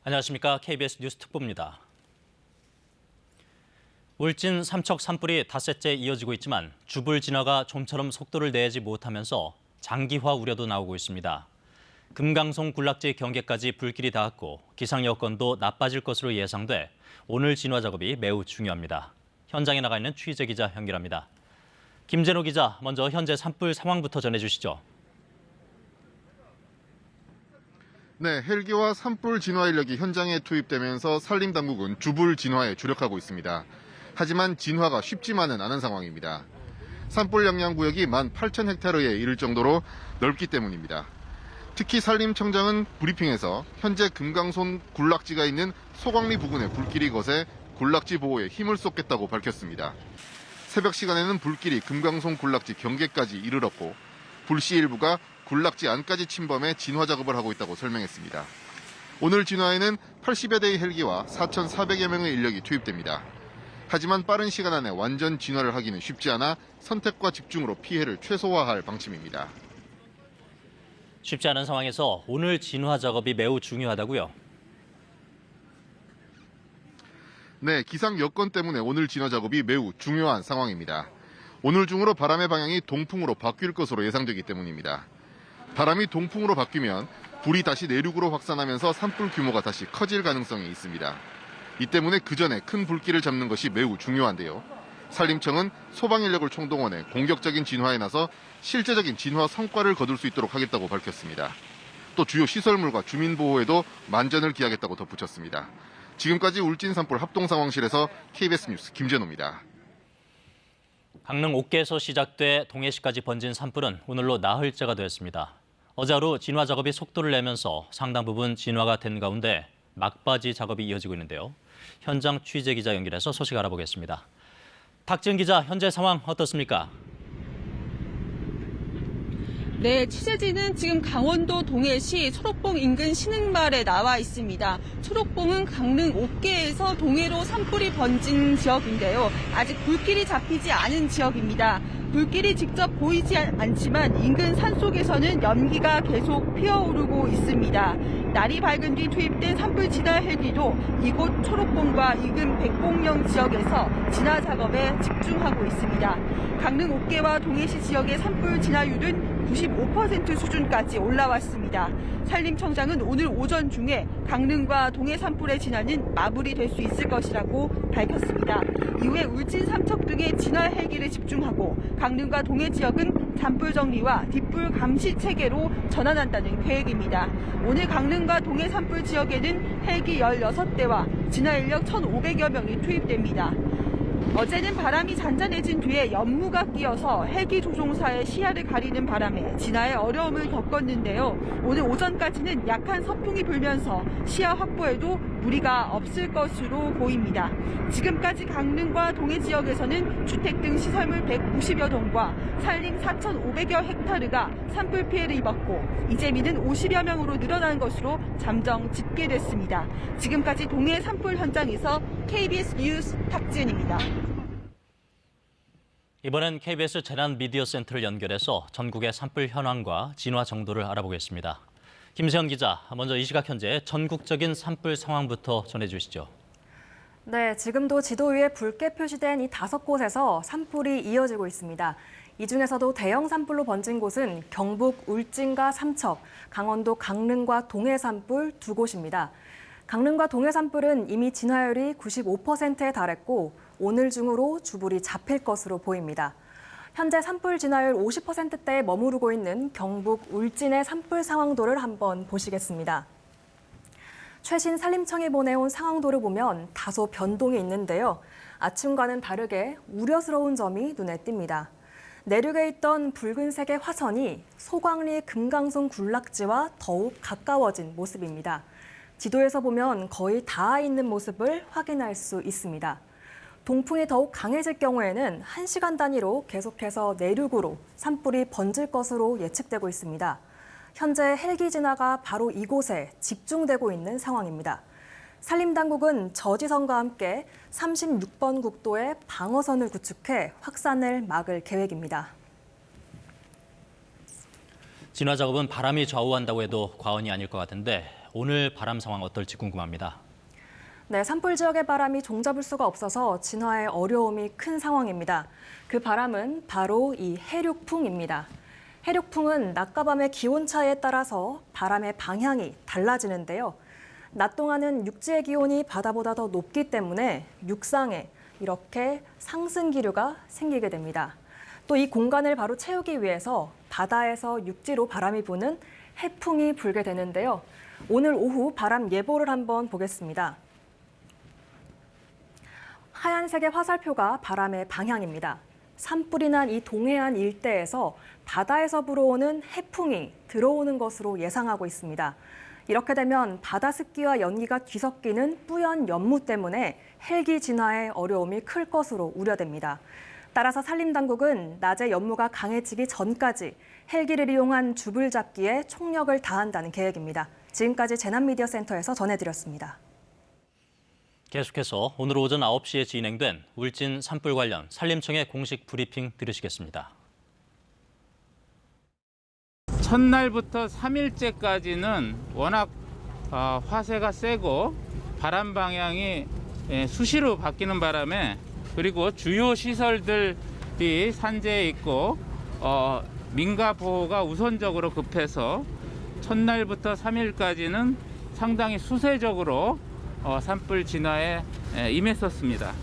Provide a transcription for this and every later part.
안녕하십니까. KBS 뉴스 특보입니다. 울진 삼척 산불이 닷새째 이어지고 있지만 주불 진화가 좀처럼 속도를 내지 못하면서 장기화 우려도 나오고 있습니다. 금강송 군락지 경계까지 불길이 닿았고 기상 여건도 나빠질 것으로 예상돼 오늘 진화 작업이 매우 중요합니다. 현장에 나가 있는 취재 기자 연결합니다. 김재노 기자, 먼저 현재 산불 상황부터 전해주시죠. 네, 헬기와 산불 진화 인력이 현장에 투입되면서 산림당국은 주불 진화에 주력하고 있습니다. 하지만 진화가 쉽지만은 않은 상황입니다. 산불 영향 구역이 18,000헥타르에 이를 정도로 넓기 때문입니다. 특히 산림청장은 브리핑에서 현재 금강손 군락지가 있는 소광리 부근에 불길이 거세 군락지 보호에 힘을 쏟겠다고 밝혔습니다. 새벽 시간에는 불길이 금강손 군락지 경계까지 이르렀고 불씨 일부가 군락지 안까지 침범해 진화 작업을 하고 있다고 설명했습니다. 오늘 진화에는 80여 대의 헬기와 4,400여 명의 인력이 투입됩니다. 하지만 빠른 시간 안에 완전 진화를 하기는 쉽지 않아 선택과 집중으로 피해를 최소화할 방침입니다. 쉽지 않은 상황에서 오늘 진화 작업이 매우 중요하다고요? 네, 기상 여건 때문에 오늘 진화 작업이 매우 중요한 상황입니다. 오늘 중으로 바람의 방향이 동풍으로 바뀔 것으로 예상되기 때문입니다. 바람이 동풍으로 바뀌면 불이 다시 내륙으로 확산하면서 산불 규모가 다시 커질 가능성이 있습니다. 이 때문에 그 전에 큰 불길을 잡는 것이 매우 중요한데요. 산림청은 소방 인력을 총동원해 공격적인 진화에 나서 실제적인 진화 성과를 거둘 수 있도록 하겠다고 밝혔습니다. 또 주요 시설물과 주민 보호에도 만전을 기하겠다고 덧붙였습니다. 지금까지 울진 산불 합동상황실에서 KBS 뉴스 김재노입니다. 강릉 옥계에서 시작돼 동해시까지 번진 산불은 오늘로 나흘째가 됐습니다. 어제 하루 진화 작업이 속도를 내면서 상당 부분 진화가 된 가운데 막바지 작업이 이어지고 있는데요. 현장 취재 기자 연결해서 소식 알아보겠습니다. 탁지은 기자, 현재 상황 어떻습니까? 네, 취재진은 지금 강원도 동해시 초록봉 인근 신흥마을에 나와 있습니다. 초록봉은 강릉 옥계에서 동해로 산불이 번진 지역인데요. 아직 불길이 잡히지 않은 지역입니다. 불길이 직접 보이지 않지만 인근 산속에서는 연기가 계속 피어오르고 있습니다. 날이 밝은 뒤 투입된 산불 진화 헬기도 이곳 초록봉과 인근 백봉령 지역에서 진화 작업에 집중하고 있습니다. 강릉 옥계와 동해시 지역의 산불 진화율은 95% 수준까지 올라왔습니다. 산림청장은 오늘 오전 중에 강릉과 동해 산불의 진화는 마무리될 수 있을 것이라고 밝혔습니다. 이후에 울진 삼척 등의 진화 헬기를 집중하고 강릉과 동해 지역은 잔불 정리와 뒷불 감시 체계로 전환한다는 계획입니다. 오늘 강릉과 동해 산불 지역에는 헬기 16대와 진화 인력 1,500여 명이 투입됩니다. 어제는 바람이 잔잔해진 뒤에 연무가 끼어서 헬기 조종사의 시야를 가리는 바람에 진화에 어려움을 겪었는데요. 오늘 오전까지는 약한 서풍이 불면서 시야 확보에도 무리가 없을 것으로 보입니다. 지금까지 강릉과 동해 지역에서는 주택 등 시설물 190여 동과 산림 4,500여 헥타르가 산불 피해를 입었고 이재민은 50여 명으로 늘어난 것으로 잠정 집계됐습니다. 지금까지 동해 산불 현장에서 KBS 뉴스 탁지은입니다. 이번엔 KBS 재난미디어센터를 연결해서 전국의 산불 현황과 진화 정도를 알아보겠습니다. 김세현 기자, 먼저 이 시각 현재 전국적인 산불 상황부터 전해주시죠. 네, 지금도 지도 위에 붉게 표시된 이 5곳에서 산불이 이어지고 있습니다. 이 중에서도 대형 산불로 번진 곳은 경북 울진과 삼척, 강원도 강릉과 동해 산불 2곳입니다. 강릉과 동해 산불은 이미 진화율이 95%에 달했고 오늘 중으로 주불이 잡힐 것으로 보입니다. 현재 산불 진화율 50%대에 머무르고 있는 경북 울진의 산불 상황도를 한번 보시겠습니다. 최신 산림청이 보내온 상황도를 보면 다소 변동이 있는데요. 아침과는 다르게 우려스러운 점이 눈에 띕니다. 내륙에 있던 붉은색의 화선이 소광리 금강송 군락지와 더욱 가까워진 모습입니다. 지도에서 보면 거의 닿아 있는 모습을 확인할 수 있습니다. 동풍이 더욱 강해질 경우에는 1시간 단위로 계속해서 내륙으로 산불이 번질 것으로 예측되고 있습니다. 현재 헬기 진화가 바로 이곳에 집중되고 있는 상황입니다. 산림당국은 저지선과 함께 36번 국도에 방어선을 구축해 확산을 막을 계획입니다. 진화 작업은 바람이 좌우한다고 해도 과언이 아닐 것 같은데 오늘 바람 상황 어떨지 궁금합니다. 네, 산불 지역의 바람이 종잡을 수가 없어서 진화에 어려움이 큰 상황입니다. 그 바람은 바로 이 해륙풍입니다. 해륙풍은 낮과 밤의 기온 차이에 따라서 바람의 방향이 달라지는데요. 낮 동안은 육지의 기온이 바다보다 더 높기 때문에 육상에 이렇게 상승 기류가 생기게 됩니다. 또 이 공간을 바로 채우기 위해서 바다에서 육지로 바람이 부는 해풍이 불게 되는데요. 오늘 오후 바람 예보를 한번 보겠습니다. 하얀색의 화살표가 바람의 방향입니다. 산불이 난 이 동해안 일대에서 바다에서 불어오는 해풍이 들어오는 것으로 예상하고 있습니다. 이렇게 되면 바다 습기와 연기가 뒤섞이는 뿌연 연무 때문에 헬기 진화에 어려움이 클 것으로 우려됩니다. 따라서 산림당국은 낮에 연무가 강해지기 전까지 헬기를 이용한 줍을 잡기에 총력을 다한다는 계획입니다. 지금까지 재난미디어센터에서 전해드렸습니다. 계속해서 오늘 오전 9시에 진행된 울진 산불 관련 산림청의 공식 브리핑 들으시겠습니다. 첫날부터 3일째까지는 워낙 화세가 세고 바람 방향이 수시로 바뀌는 바람에 그리고 주요 시설들이 산재해 있고 민가 보호가 우선적으로 급해서 첫날부터 3일까지는 상당히 수세적으로 산불 진화에 임했었습니다.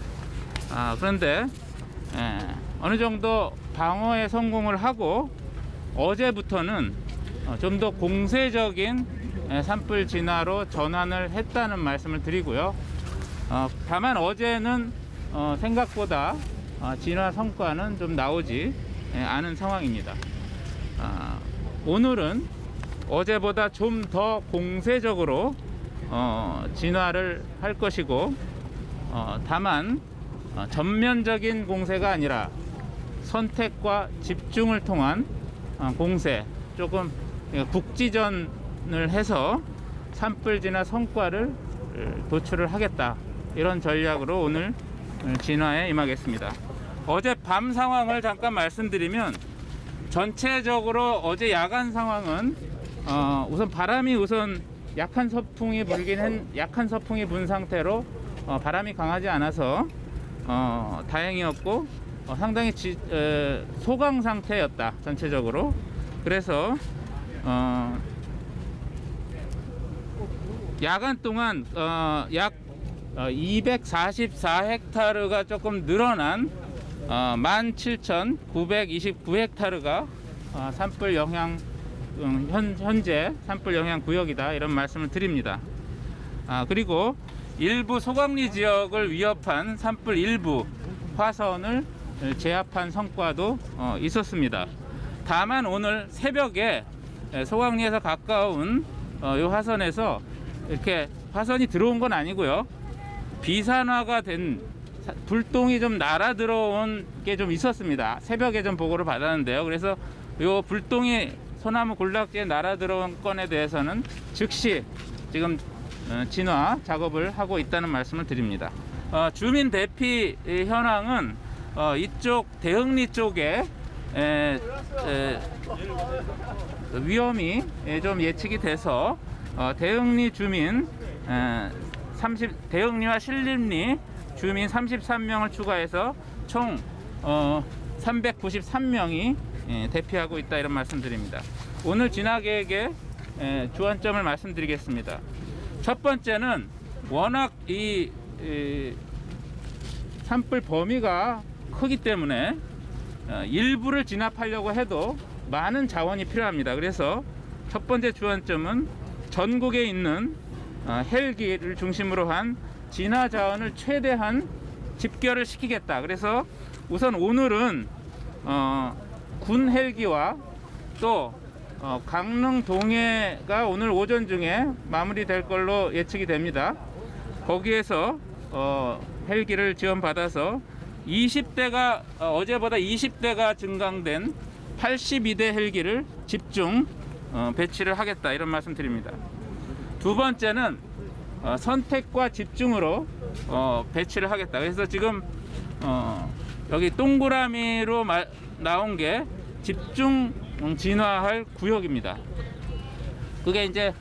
그런데 어느 정도 방어에 성공을 하고 어제부터는 좀 더 공세적인 산불 진화로 전환을 했다는 말씀을 드리고요. 다만 어제는 생각보다 진화 성과는 좀 나오지 않은 상황입니다. 오늘은 어제보다 좀 더 공세적으로 진화를 할 것이고 다만 전면적인 공세가 아니라 선택과 집중을 통한 공세, 조금 국지전을 해서 산불 진화 성과를 도출을 하겠다, 이런 전략으로 오늘 진화에 임하겠습니다. 어제 밤 상황을 잠깐 말씀드리면 전체적으로 어제 야간 상황은 우선 바람이 약한 서풍이 불 상태로 바람이 강하지 않아서 다행이었고 상당히 소강 상태였다, 전체적으로. 그래서 야간 동안 약 244헥타르가 조금 늘어난 17,929헥타르가 산불 영향 현재 산불 영향 구역이다, 이런 말씀을 드립니다. 그리고 일부 소강리 지역을 위협한 산불 일부 화선을 제압한 성과도 있었습니다. 다만 오늘 새벽에 소강리에서 가까운 이 화선에서 이렇게 화선이 들어온 건 아니고요. 비산화가 된 불똥이 좀 날아 들어온 게 좀 있었습니다. 새벽에 좀 보고를 받았는데요. 그래서 이 불똥이 소나무 군락지에 날아 들어온 건에 대해서는 즉시 지금 진화 작업을 하고 있다는 말씀을 드립니다. 주민 대피 현황은 이쪽 대흥리 쪽에 위험이 좀 예측이 돼서 대흥리 주민 대흥리와 신림리 주민 33명을 추가해서 총 393명이 대피하고 있다, 이런 말씀드립니다. 오늘 진화 계획의 주안점을 말씀드리겠습니다. 첫 번째는 워낙 이 산불 범위가 크기 때문에 일부를 진압하려고 해도 많은 자원이 필요합니다. 그래서 첫 번째 주안점은 전국에 있는 헬기를 중심으로 한 진화 자원을 최대한 집결을 시키겠다. 그래서 우선 오늘은 군 헬기와 또 강릉 동해가 오늘 오전 중에 마무리될 걸로 예측이 됩니다. 거기에서 헬기를 지원받아서 20대가 어제보다 20대가 증강된 82대 헬기를 집중 배치를 하겠다, 이런 말씀 드립니다. 두 번째는 선택과 집중으로 배치를 하겠다. 그래서 지금 여기 동그라미로 나온 게 집중 진화할 구역입니다. 그게 이제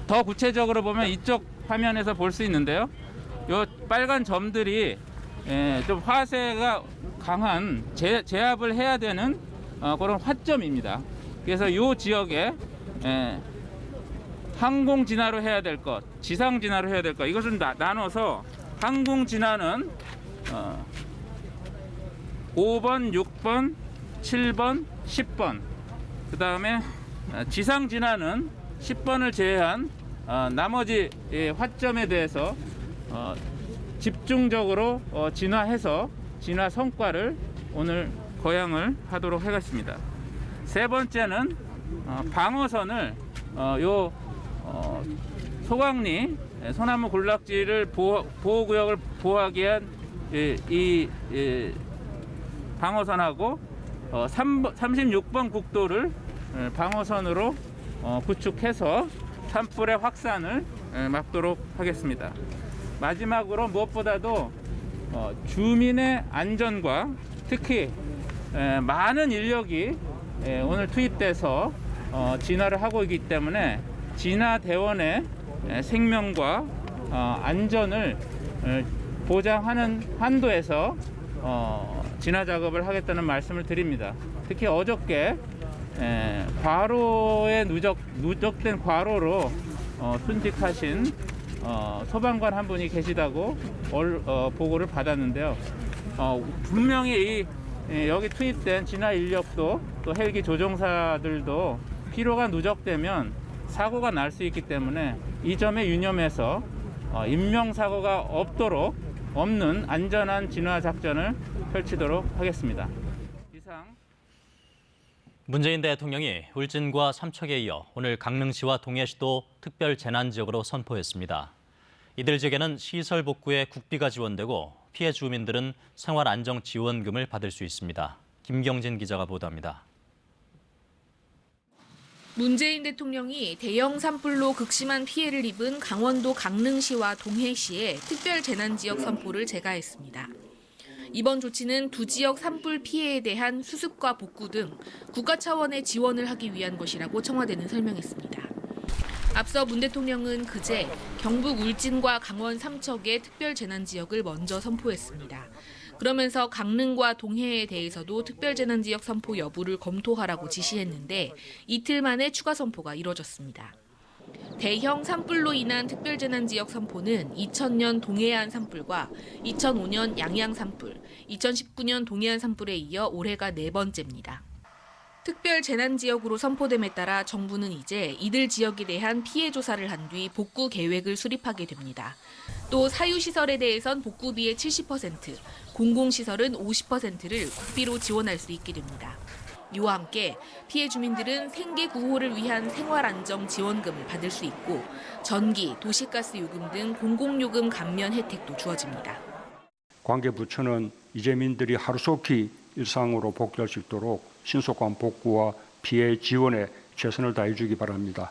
더 구체적으로 보면 이쪽 화면에서 볼 수 있는데요. 요 빨간 점들이 좀 화세가 강한 제압을 해야 되는 그런 화점입니다. 그래서 이 지역에 항공 진화로 해야 될 것, 지상 진화로 해야 될 것, 이것을 나눠서 항공 진화는 5번, 6번, 7번, 10번. 그 다음에 지상 진화는 10번을 제외한 나머지 화점에 대해서 집중적으로 진화해서 진화 성과를 오늘 거양을 하도록 하겠습니다. 세 번째는 방어선을 소강리 소나무 군락지를 보호구역을 보호하기 위한 이 방어선하고 36번 국도를 방어선으로 구축해서 산불의 확산을 막도록 하겠습니다. 마지막으로 무엇보다도 주민의 안전과 특히 많은 인력이 오늘 투입돼서 진화를 하고 있기 때문에 진화대원의 생명과 안전을 보장하는 한도에서 진화 작업을 하겠다는 말씀을 드립니다. 특히 어저께 과로에 누적된 과로로 순직하신 소방관 한 분이 계시다고 보고를 받았는데요. 분명히 여기 투입된 진화 인력도 또 헬기 조종사들도 피로가 누적되면 사고가 날 수 있기 때문에 이 점에 유념해서 인명사고가 없는 안전한 진화 작전을 펼치도록 하겠습니다. 이상. 문재인 대통령이 울진과 삼척에 이어 오늘 강릉시와 동해시도 특별 재난지역으로 선포했습니다. 이들 지역에는 시설 복구에 국비가 지원되고 피해 주민들은 생활안정지원금을 받을 수 있습니다. 김경진 기자가 보도합니다. 문재인 대통령이 대형 산불로 극심한 피해를 입은 강원도 강릉시와 동해시에 특별 재난지역 선포를 제가했습니다. 이번 조치는 두 지역 산불 피해에 대한 수습과 복구 등 국가 차원의 지원을 하기 위한 것이라고 청와대는 설명했습니다. 앞서 문 대통령은 그제 경북 울진과 강원 삼척의 특별 재난지역을 먼저 선포했습니다. 그러면서 강릉과 동해에 대해서도 특별재난지역 선포 여부를 검토하라고 지시했는데 이틀 만에 추가 선포가 이뤄졌습니다. 대형 산불로 인한 특별재난지역 선포는 2000년 동해안 산불과 2005년 양양 산불, 2019년 동해안 산불에 이어 올해가 4번째입니다. 특별재난지역으로 선포됨에 따라 정부는 이제 이들 지역에 대한 피해 조사를 한 뒤 복구 계획을 수립하게 됩니다. 또 사유시설에 대해선 복구비의 70%, 공공시설은 50%를 국비로 지원할 수 있게 됩니다. 이와 함께 피해 주민들은 생계 구호를 위한 생활안정지원금을 받을 수 있고 전기, 도시가스 요금 등 공공요금 감면 혜택도 주어집니다. 관계부처는 이재민들이 하루속히 일상으로 복귀할 수 있도록 신속한 복구와 피해 지원에 최선을 다해주기 바랍니다.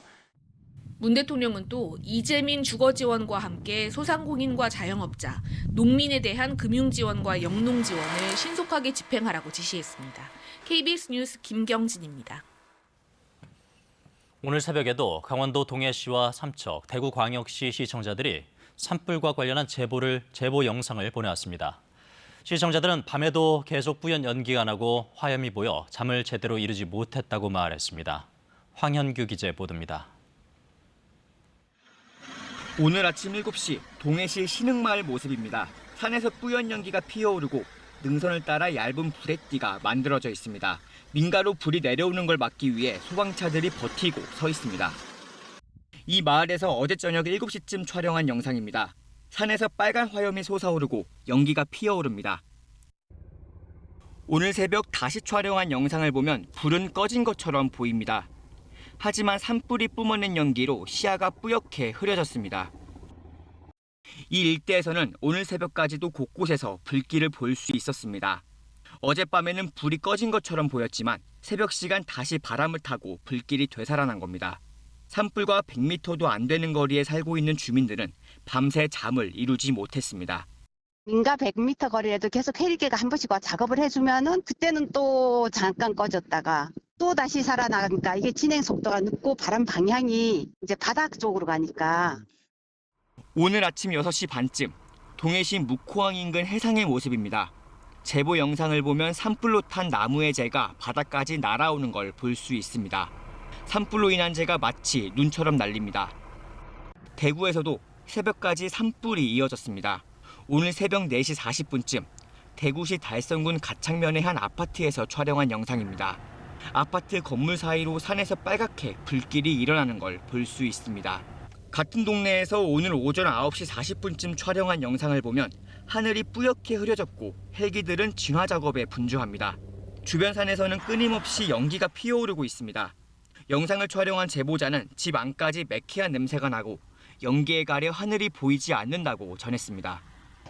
문 대통령은 또 이재민 주거지원과 함께 소상공인과 자영업자, 농민에 대한 금융지원과 영농지원을 신속하게 집행하라고 지시했습니다. KBS 뉴스 김경진입니다. 오늘 새벽에도 강원도 동해시와 삼척, 대구광역시 시청자들이 산불과 관련한 제보 영상을 보내왔습니다. 시청자들은 밤에도 계속 뿌연 연기가 나고 화염이 보여 잠을 제대로 이루지 못했다고 말했습니다. 황현규 기자의 보도입니다. 오늘 아침 7시 동해시 신흥마을 모습입니다. 산에서 뿌연 연기가 피어오르고 능선을 따라 얇은 불의띠가 만들어져 있습니다. 민가로 불이 내려오는 걸 막기 위해 소방차들이 버티고 서 있습니다. 이 마을에서 어제 저녁 7시쯤 촬영한 영상입니다. 산에서 빨간 화염이 솟아오르고 연기가 피어오릅니다. 오늘 새벽 다시 촬영한 영상을 보면 불은 꺼진 것처럼 보입니다. 하지만 산불이 뿜어낸 연기로 시야가 뿌옇게 흐려졌습니다. 이 일대에서는 오늘 새벽까지도 곳곳에서 불길을 볼 수 있었습니다. 어젯밤에는 불이 꺼진 것처럼 보였지만 새벽 시간 다시 바람을 타고 불길이 되살아난 겁니다. 산불과 100m도 안 되는 거리에 살고 있는 주민들은 밤새 잠을 이루지 못했습니다. 민가 100m 거리에도 계속 헬기가 한 번씩 와 작업을 해주면은 그때는 또 잠깐 꺼졌다가 또 다시 살아나가니까 이게 진행 속도가 늦고 바람 방향이 이제 바닥 쪽으로 가니까. 오늘 아침 6시 반쯤 동해시 묵호항 인근 해상의 모습입니다. 제보 영상을 보면 산불로 탄 나무의 재가 바닥까지 날아오는 걸 볼 수 있습니다. 산불로 인한 재가 마치 눈처럼 날립니다. 대구에서도 새벽까지 산불이 이어졌습니다. 오늘 새벽 4시 40분쯤 대구시 달성군 가창면의 한 아파트에서 촬영한 영상입니다. 아파트 건물 사이로 산에서 빨갛게 불길이 일어나는 걸 볼 수 있습니다. 같은 동네에서 오늘 오전 9시 40분쯤 촬영한 영상을 보면 하늘이 뿌옇게 흐려졌고 헬기들은 진화 작업에 분주합니다. 주변 산에서는 끊임없이 연기가 피어오르고 있습니다. 영상을 촬영한 제보자는 집 안까지 매캐한 냄새가 나고 연기에 가려 하늘이 보이지 않는다고 전했습니다.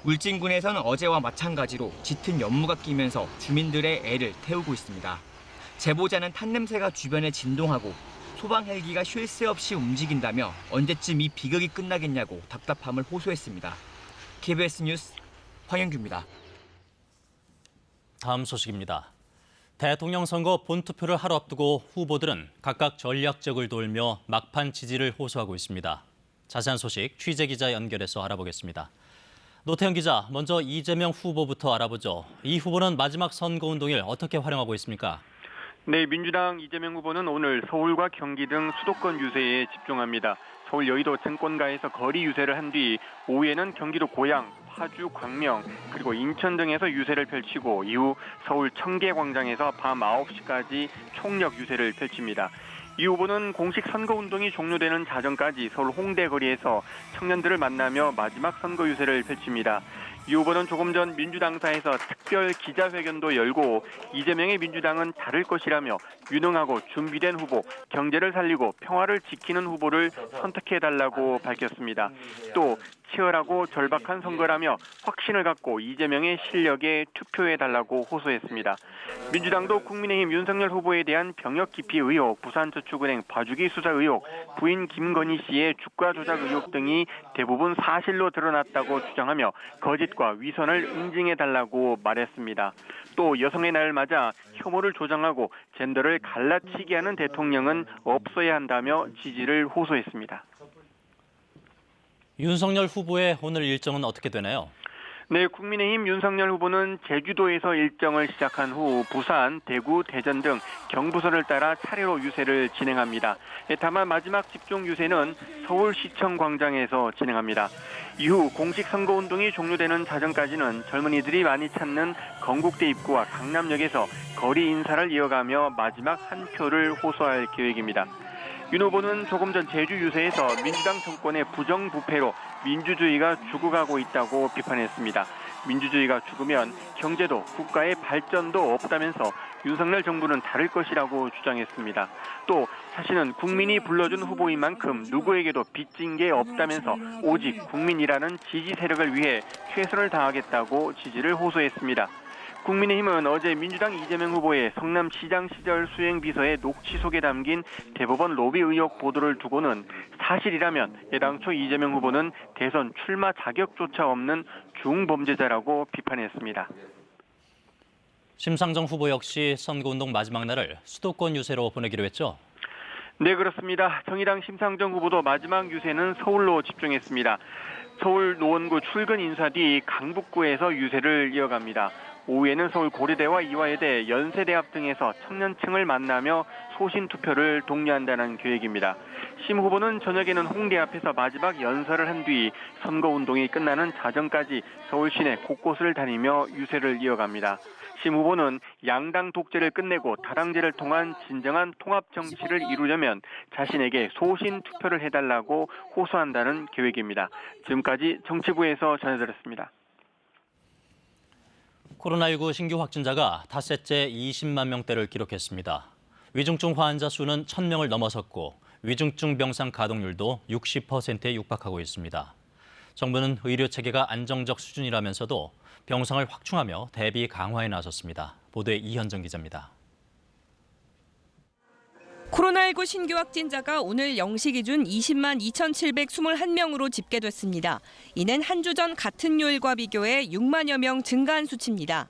울진군에서는 어제와 마찬가지로 짙은 연무가 끼면서 주민들의 애를 태우고 있습니다. 제보자는 탄 냄새가 주변에 진동하고 소방 헬기가 쉴 새 없이 움직인다며 언제쯤 이 비극이 끝나겠냐고 답답함을 호소했습니다. KBS 뉴스 황영규입니다. 다음 소식입니다. 대통령 선거 본투표를 하루 앞두고 후보들은 각각 전략적을 돌며 막판 지지를 호소하고 있습니다. 자세한 소식 취재기자 연결해서 알아보겠습니다. 노태영 기자, 먼저 이재명 후보부터 알아보죠. 이 후보는 마지막 선거운동일 어떻게 활용하고 있습니까? 네, 민주당 이재명 후보는 오늘 서울과 경기 등 수도권 유세에 집중합니다. 서울 여의도 증권가에서 거리 유세를 한 뒤 오후에는 경기도 고양, 파주, 광명, 그리고 인천 등에서 유세를 펼치고 이후 서울 청계광장에서 밤 9시까지 총력 유세를 펼칩니다. 이 후보는 공식 선거운동이 종료되는 자정까지 서울 홍대 거리에서 청년들을 만나며 마지막 선거 유세를 펼칩니다. 이 후보는 조금 전 민주당사에서 특별 기자회견도 열고 이재명의 민주당은 다를 것이라며 유능하고 준비된 후보, 경제를 살리고 평화를 지키는 후보를 선택해달라고 밝혔습니다. 또 치열하고 절박한 선거라며 확신을 갖고 이재명의 실력에 투표해달라고 호소했습니다. 민주당도 국민의힘 윤석열 후보에 대한 병역 기피 의혹, 부산저축은행 봐주기 수사 의혹, 부인 김건희 씨의 주가 조작 의혹 등이 대부분 사실로 드러났다고 주장하며 거짓과 위선을 응징해달라고 말했습니다. 또 여성의 날을 맞아 혐오를 조장하고 젠더를 갈라치게 하는 대통령은 없어야 한다며 지지를 호소했습니다. 윤석열 후보의 오늘 일정은 어떻게 되나요? 네, 국민의힘 윤석열 후보는 제주도에서 일정을 시작한 후 부산, 대구, 대전 등 경부선을 따라 차례로 유세를 진행합니다. 다만 마지막 집중 유세는 서울시청 광장에서 진행합니다. 이후 공식 선거운동이 종료되는 자정까지는 젊은이들이 많이 찾는 건국대 입구와 강남역에서 거리 인사를 이어가며 마지막 한 표를 호소할 계획입니다. 윤 후보는 조금 전 제주 유세에서 민주당 정권의 부정부패로 민주주의가 죽어가고 있다고 비판했습니다. 민주주의가 죽으면 경제도 국가의 발전도 없다면서 윤석열 정부는 다를 것이라고 주장했습니다. 또 자신은 국민이 불러준 후보인 만큼 누구에게도 빚진 게 없다면서 오직 국민이라는 지지 세력을 위해 최선을 다하겠다고 지지를 호소했습니다. 국민의힘은 어제 민주당 이재명 후보의 성남시장 시절 수행비서의 녹취 속에 담긴 대법원 로비 의혹 보도를 두고는 사실이라면 애당초 이재명 후보는 대선 출마 자격조차 없는 중범죄자라고 비판했습니다. 심상정 후보 역시 선거운동 마지막 날을 수도권 유세로 보내기로 했죠? 네, 그렇습니다. 정의당 심상정 후보도 마지막 유세는 서울로 집중했습니다. 서울 노원구 출근 인사 뒤 강북구에서 유세를 이어갑니다. 오후에는 서울 고려대와 이화여대, 연세대학 등에서 청년층을 만나며 소신 투표를 독려한다는 계획입니다. 심 후보는 저녁에는 홍대 앞에서 마지막 연설을 한 뒤 선거운동이 끝나는 자정까지 서울 시내 곳곳을 다니며 유세를 이어갑니다. 심 후보는 양당 독재를 끝내고 다당제를 통한 진정한 통합 정치를 이루려면 자신에게 소신 투표를 해달라고 호소한다는 계획입니다. 지금까지 정치부에서 전해드렸습니다. 코로나19 신규 확진자가 닷새째 20만 명대를 기록했습니다. 위중증 환자 수는 1,000명을 넘어섰고 위중증 병상 가동률도 60%에 육박하고 있습니다. 정부는 의료 체계가 안정적 수준이라면서도 병상을 확충하며 대비 강화에 나섰습니다. 보도에 이현정 기자입니다. 코로나19 신규 확진자가 오늘 0시 기준 20만 2,721명으로 집계됐습니다. 이는 한 주 전 같은 요일과 비교해 6만여 명 증가한 수치입니다.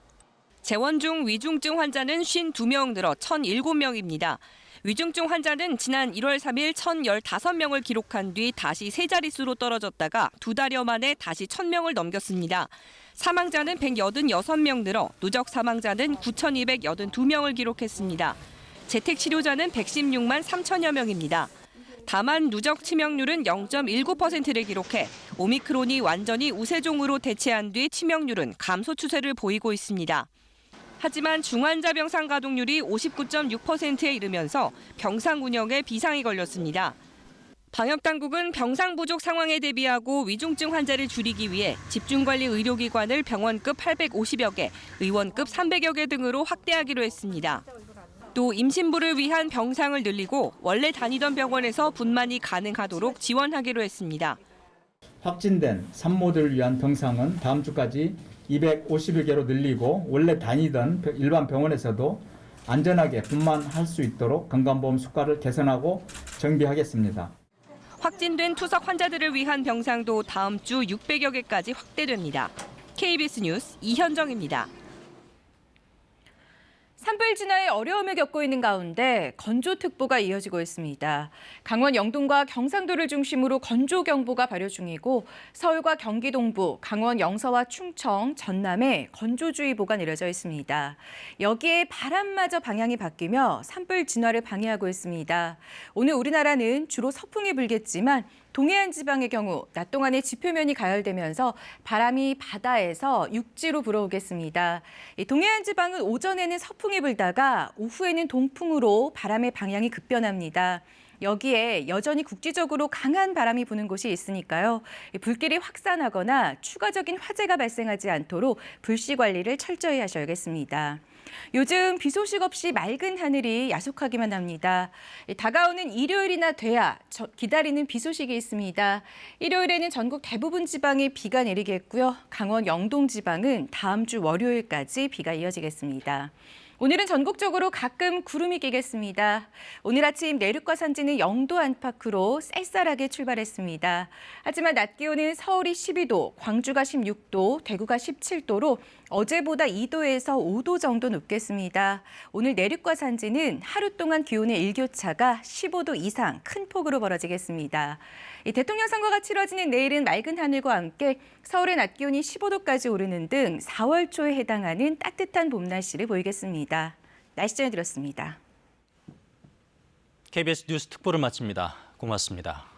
재원 중 위중증 환자는 52명 늘어 1,007명입니다. 위중증 환자는 지난 1월 3일 1,015명을 기록한 뒤 다시 세 자릿수로 떨어졌다가 2달여 만에 다시 1,000명을 넘겼습니다. 사망자는 186명 늘어 누적 사망자는 9,282명을 기록했습니다. 재택 치료자는 116만 3천여 명입니다. 다만 누적 치명률은 0.19%를 기록해 오미크론이 완전히 우세종으로 대체한 뒤 치명률은 감소 추세를 보이고 있습니다. 하지만 중환자 병상 가동률이 59.6%에 이르면서 병상 운영에 비상이 걸렸습니다. 방역당국은 병상 부족 상황에 대비하고 위중증 환자를 줄이기 위해 집중관리 의료기관을 병원급 850여 개, 의원급 300여 개 등으로 확대하기로 했습니다. 또 임신부를 위한 병상을 늘리고 원래 다니던 병원에서 분만이 가능하도록 지원하기로 했습니다. 확진된 산모들을 위한 병상은 다음 주까지 250여 개로 늘리고 원래 다니던 일반 병원에서도 안전하게 분만할 수 있도록 건강보험 수가를 개선하고 정비하겠습니다. 확진된 투석 환자들을 위한 병상도 다음 주 600여 개까지 확대됩니다. KBS 뉴스 이현정입니다. 산불 진화에 어려움을 겪고 있는 가운데 건조특보가 이어지고 있습니다. 강원 영동과 경상도를 중심으로 건조경보가 발효 중이고 서울과 경기 동부, 강원 영서와 충청, 전남에 건조주의보가 내려져 있습니다. 여기에 바람마저 방향이 바뀌며 산불 진화를 방해하고 있습니다. 오늘 우리나라는 주로 서풍이 불겠지만 동해안 지방의 경우 낮 동안에 지표면이 가열되면서 바람이 바다에서 육지로 불어오겠습니다. 동해안 지방은 오전에는 서풍이 불다가 오후에는 동풍으로 바람의 방향이 급변합니다. 여기에 여전히 국지적으로 강한 바람이 부는 곳이 있으니까요. 불길이 확산하거나 추가적인 화재가 발생하지 않도록 불씨 관리를 철저히 하셔야겠습니다. 요즘 비 소식 없이 맑은 하늘이 야속하기만 합니다. 다가오는 일요일이나 돼야 기다리는 비 소식이 있습니다. 일요일에는 전국 대부분 지방에 비가 내리겠고요. 강원 영동 지방은 다음 주 월요일까지 비가 이어지겠습니다. 오늘은 전국적으로 가끔 구름이 끼겠습니다. 오늘 아침 내륙과 산지는 영도 안팎으로 쌀쌀하게 출발했습니다. 하지만 낮 기온은 서울이 12도, 광주가 16도, 대구가 17도로 어제보다 2도에서 5도 정도 높겠습니다. 오늘 내륙과 산지는 하루 동안 기온의 일교차가 15도 이상 큰 폭으로 벌어지겠습니다. 대통령 선거가 치러지는 내일은 맑은 하늘과 함께 서울의 낮 기온이 15도까지 오르는 등 4월 초에 해당하는 따뜻한 봄 날씨를 보이겠습니다. 날씨 전해드렸습니다. KBS 뉴스 특보를 마칩니다. 고맙습니다.